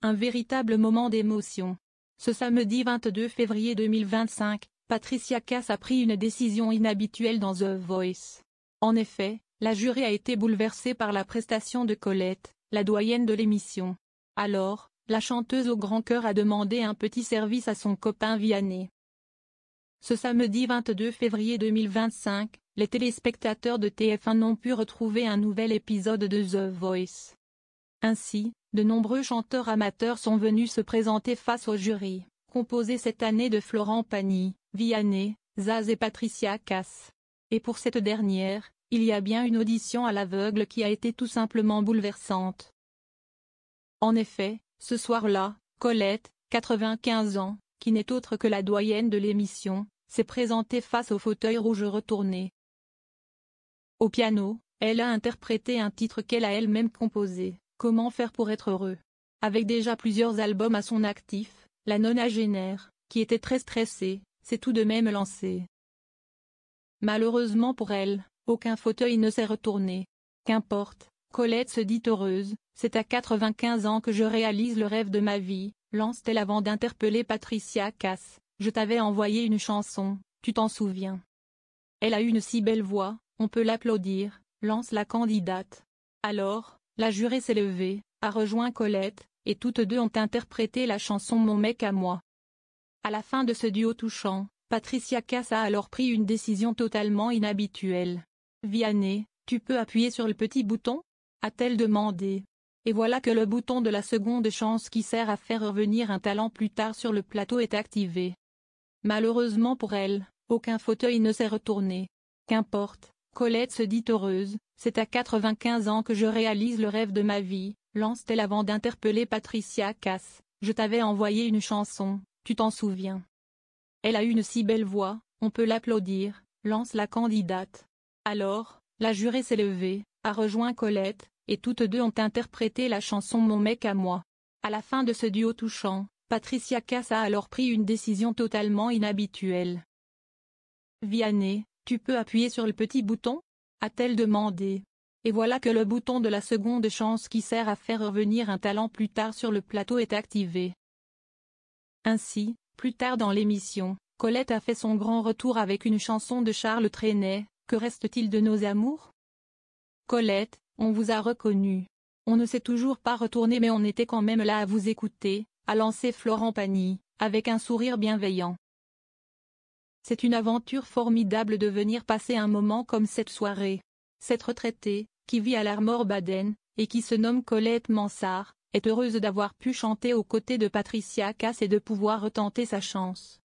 un véritable moment d'émotion. Ce samedi 22 février 2025, Patricia Cass a pris une décision inhabituelle dans The Voice. En effet, la jury a été bouleversée par la prestation de Colette, la doyenne de l'émission. Alors, la chanteuse au grand cœur a demandé un petit service à son copain Vianney. Ce samedi 22 février 2025, les téléspectateurs de TF1 n'ont pu retrouver un nouvel épisode de The Voice. Ainsi, de nombreux chanteurs amateurs sont venus se présenter face au jury, composé cette année de Florent Pagny, Vianney, Zaz et Patricia Cass. Et pour cette dernière, il y a bien une audition à l'aveugle qui a été tout simplement bouleversante. En effet, ce soir-là, Colette, 95 ans, qui n'est autre que la doyenne de l'émission, s'est présentée face au fauteuil rouge retourné. Au piano, elle a interprété un titre qu'elle a elle-même composé, Comment faire pour être heureux. Avec déjà plusieurs albums à son actif, la nonagénaire, qui était très stressée, s'est tout de même lancée. Malheureusement pour elle, aucun fauteuil ne s'est retourné. Qu'importe, Colette se dit heureuse, c'est à 95 ans que je réalise le rêve de ma vie, lance-t-elle avant d'interpeller Patricia Cass. Je t'avais envoyé une chanson, tu t'en souviens. Elle a une si belle voix, on peut l'applaudir, lance la candidate. Alors, la jurée s'est levée, a rejoint Colette, et toutes deux ont interprété la chanson Mon mec à moi. À la fin de ce duo touchant, Patricia Cass a alors pris une décision totalement inhabituelle. Vianney, tu peux appuyer sur le petit bouton ? A-t-elle demandé. Et voilà que le bouton de la seconde chance qui sert à faire revenir un talent plus tard sur le plateau est activé. Malheureusement pour elle, aucun fauteuil ne s'est retourné. Qu'importe, Colette se dit heureuse, c'est à 95 ans que je réalise le rêve de ma vie, lance-t-elle avant d'interpeller Patricia Cass. Je t'avais envoyé une chanson, tu t'en souviens. Elle a une si belle voix, on peut l'applaudir, lance la candidate. Alors, la jurée s'est levée, a rejoint Colette, et toutes deux ont interprété la chanson Mon mec à moi. À la fin de ce duo touchant, Patricia Cass a alors pris une décision totalement inhabituelle. Vianney, tu peux appuyer sur le petit bouton ? A-t-elle demandé. Et voilà que le bouton de la seconde chance qui sert à faire revenir un talent plus tard sur le plateau est activé. Ainsi, plus tard dans l'émission, Colette a fait son grand retour avec une chanson de Charles Trenet, Que reste-t-il de nos amours ? Colette, on vous a reconnu. On ne s'est toujours pas retourné mais on était quand même là à vous écouter, a lancé Florent Pagny, avec un sourire bienveillant. C'est une aventure formidable de venir passer un moment comme cette soirée. Cette retraitée, qui vit à l'Armor-Baden, et qui se nomme Colette Mansart, est heureuse d'avoir pu chanter aux côtés de Patricia Cass et de pouvoir retenter sa chance.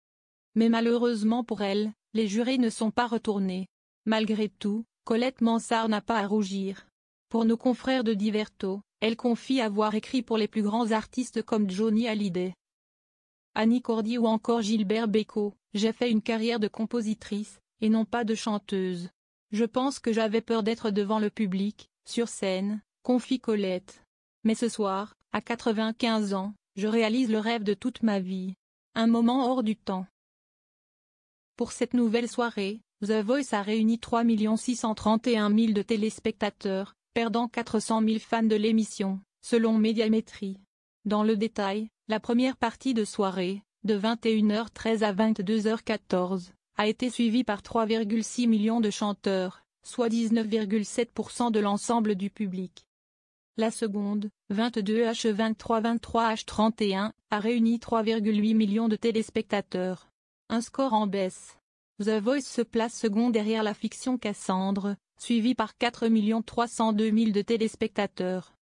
Mais malheureusement pour elle, les jurés ne sont pas retournés. Malgré tout, Colette Mansart n'a pas à rougir. Pour nos confrères de Diverto, elle confie avoir écrit pour les plus grands artistes comme Johnny Hallyday, Annie Cordy ou encore Gilbert Bécaud. J'ai fait une carrière de compositrice, et non pas de chanteuse. Je pense que j'avais peur d'être devant le public, sur scène, confie Colette. Mais ce soir, à 95 ans, je réalise le rêve de toute ma vie. Un moment hors du temps. Pour cette nouvelle soirée, The Voice a réuni 3 631 000 de téléspectateurs, perdant 400 000 fans de l'émission, selon Médiamétrie. Dans le détail, la première partie de soirée, de 21h13 à 22h14, a été suivie par 3,6 millions de chanteurs, soit 19,7% de l'ensemble du public. La seconde, 22h 23h 31, a réuni 3,8 millions de téléspectateurs. Un score en baisse. The Voice se place second derrière la fiction Cassandre, suivi par 4 302 000 de téléspectateurs.